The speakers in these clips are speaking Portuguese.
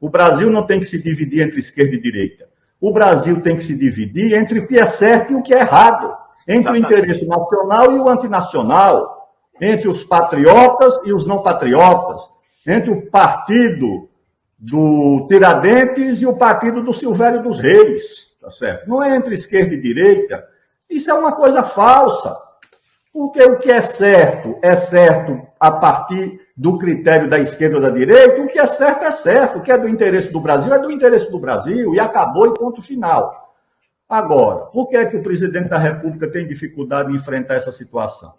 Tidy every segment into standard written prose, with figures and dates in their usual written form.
O Brasil não tem que se dividir entre esquerda e direita. O Brasil tem que se dividir entre o que é certo e o que é errado, entre o interesse nacional e o antinacional, entre os patriotas e os não patriotas, entre o partido do Tiradentes e o partido do Silvério dos Reis, tá certo? Não é entre esquerda e direita. Isso é uma coisa falsa, porque o que é certo a partir do critério da esquerda ou da direita, o que é certo, o que é do interesse do Brasil é do interesse do Brasil, e acabou e ponto final. Agora, por que é que o presidente da República tem dificuldade em enfrentar essa situação?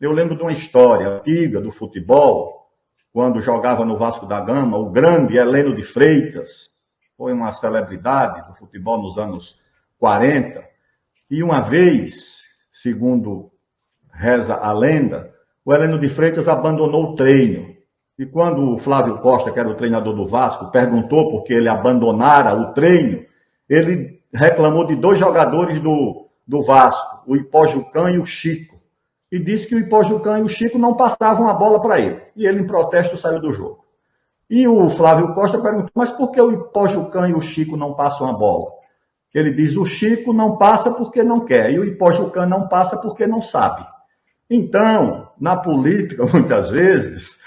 Eu lembro de uma história antiga do futebol, quando jogava no Vasco da Gama, o grande Heleno de Freitas, foi uma celebridade do futebol nos anos 40, e uma vez, segundo reza a lenda, o Heleno de Freitas abandonou o treino. E quando o Flávio Costa, que era o treinador do Vasco, perguntou por que ele abandonara o treino, ele reclamou de 2 jogadores do Vasco, o Ipojucã e o Chico. E disse que o Ipojucã e o Chico não passavam a bola para ele. E ele, em protesto, saiu do jogo. E o Flávio Costa perguntou, mas por que o Ipojucã e o Chico não passam a bola? Ele diz, o Chico não passa porque não quer, e o Ipojucã não passa porque não sabe. Então, na política, muitas vezes,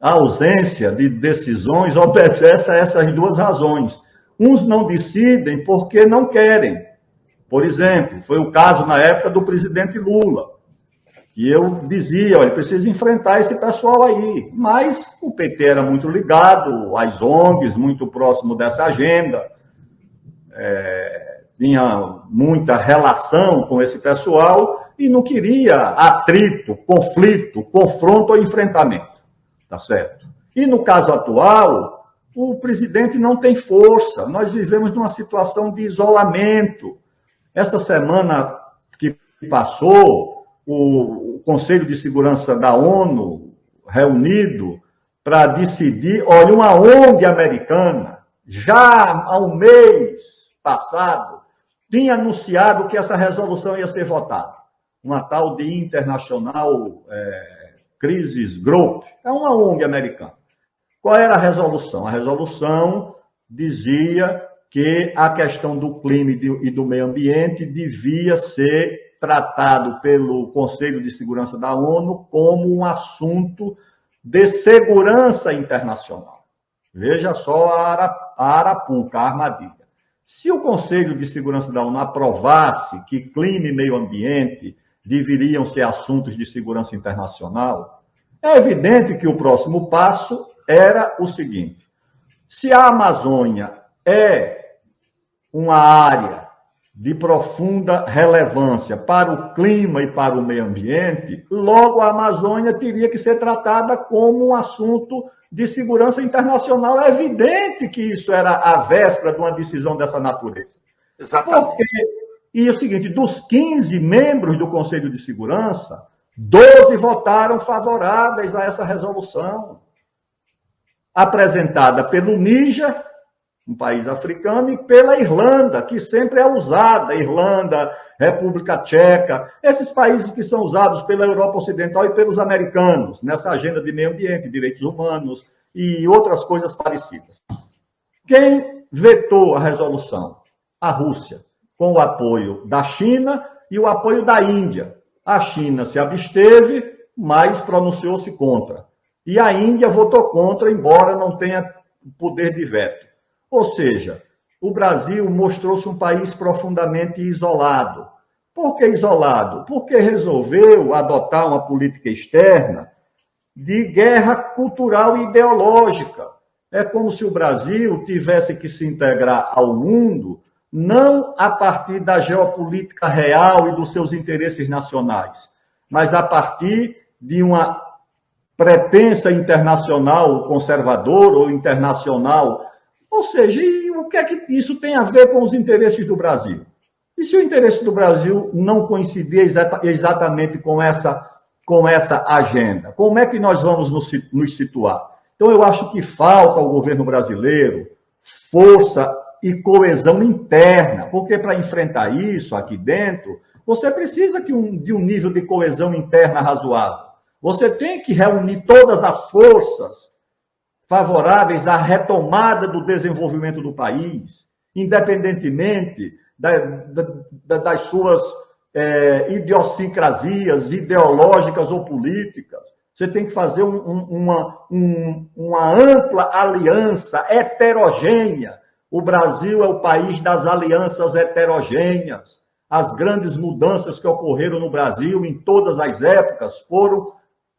a ausência de decisões obedece a essas 2 razões. Uns não decidem porque não querem. Por exemplo, foi o caso na época do presidente Lula, que eu dizia, olha, precisa enfrentar esse pessoal aí. Mas o PT era muito ligado às ONGs, muito próximo dessa agenda, tinha muita relação com esse pessoal e não queria atrito, conflito, confronto ou enfrentamento, tá certo? E no caso atual, o presidente não tem força, nós vivemos numa situação de isolamento. Essa semana que passou, o Conselho de Segurança da ONU, reunido para decidir, olha, uma ONG americana, já há um mês passado, tinha anunciado que essa resolução ia ser votada. Uma tal de International Crisis Group, é uma ONG americana. Qual era a resolução? A resolução dizia que a questão do clima e do meio ambiente devia ser tratado pelo Conselho de Segurança da ONU como um assunto de segurança internacional. Veja só a arapuca, a armadilha. Se o Conselho de Segurança da ONU aprovasse que clima e meio ambiente deveriam ser assuntos de segurança internacional, é evidente que o próximo passo era o seguinte: se a Amazônia é uma área de profunda relevância para o clima e para o meio ambiente, logo a Amazônia teria que ser tratada como um assunto de segurança internacional. É evidente que isso era a véspera de uma decisão dessa natureza. Exatamente. E é o seguinte, dos 15 membros do Conselho de Segurança, 12 votaram favoráveis a essa resolução, apresentada pelo Níger, um país africano, e pela Irlanda, que sempre é usada, Irlanda, República Tcheca, esses países que são usados pela Europa Ocidental e pelos americanos, nessa agenda de meio ambiente, direitos humanos e outras coisas parecidas. Quem vetou a resolução? A Rússia, com o apoio da China e o apoio da Índia. A China se absteve, mas pronunciou-se contra. E a Índia votou contra, embora não tenha poder de veto. Ou seja, o Brasil mostrou-se um país profundamente isolado. Por que isolado? Porque resolveu adotar uma política externa de guerra cultural e ideológica. É como se o Brasil tivesse que se integrar ao mundo não a partir da geopolítica real e dos seus interesses nacionais, mas a partir de uma pretensa internacional conservadora ou internacional. Ou seja, e o que é que isso tem a ver com os interesses do Brasil? E se o interesse do Brasil não coincidir exatamente com essa agenda, como é que nós vamos nos situar? Então, eu acho que falta ao governo brasileiro força e coesão interna, porque para enfrentar isso aqui dentro, você precisa de um nível de coesão interna razoável. Você tem que reunir todas as forças favoráveis à retomada do desenvolvimento do país, independentemente das suas idiosincrasias ideológicas ou políticas. Você tem que fazer uma ampla aliança heterogênea. O Brasil é o país das alianças heterogêneas. As grandes mudanças que ocorreram no Brasil em todas as épocas foram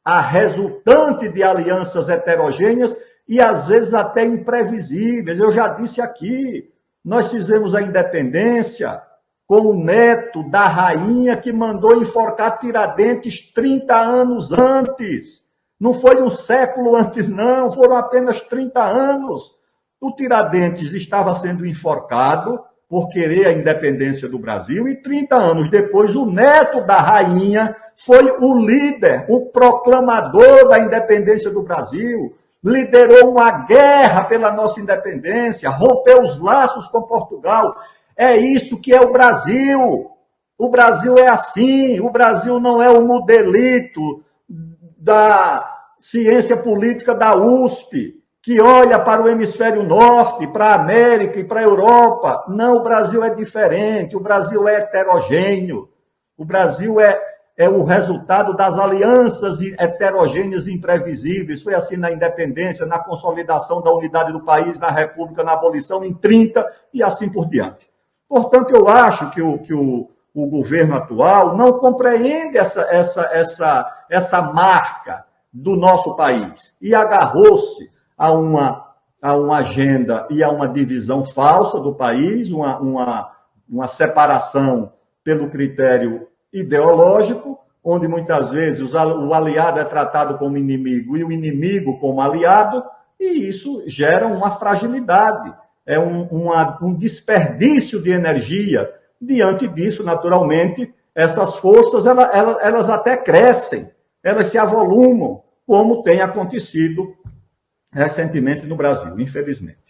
a resultante de alianças heterogêneas e às vezes até imprevisíveis. Eu já disse aqui, nós fizemos a independência com o neto da rainha que mandou enforcar Tiradentes 30 anos antes. Não foi um século antes, não, foram apenas 30 anos. O Tiradentes estava sendo enforcado por querer a independência do Brasil e 30 anos depois o neto da rainha foi o líder, o proclamador da independência do Brasil, liderou uma guerra pela nossa independência, rompeu os laços com Portugal. É isso que é o Brasil. O Brasil é assim. O Brasil não é o modelito da ciência política da USP, que olha para o hemisfério norte, para a América e para a Europa. Não, o Brasil é diferente. O Brasil é heterogêneo. O Brasil é o resultado das alianças heterogêneas e imprevisíveis. Foi assim na independência, na consolidação da unidade do país, na República, na abolição em 30 e assim por diante. Portanto, eu acho que o governo atual não compreende essa marca do nosso país e agarrou-se a uma agenda e a uma divisão falsa do país, uma separação pelo critério ideológico, onde muitas vezes o aliado é tratado como inimigo e o inimigo como aliado, e isso gera uma fragilidade. É um desperdício de energia. Diante disso, naturalmente, essas forças elas até crescem, elas se avolumam, como tem acontecido recentemente no Brasil, infelizmente.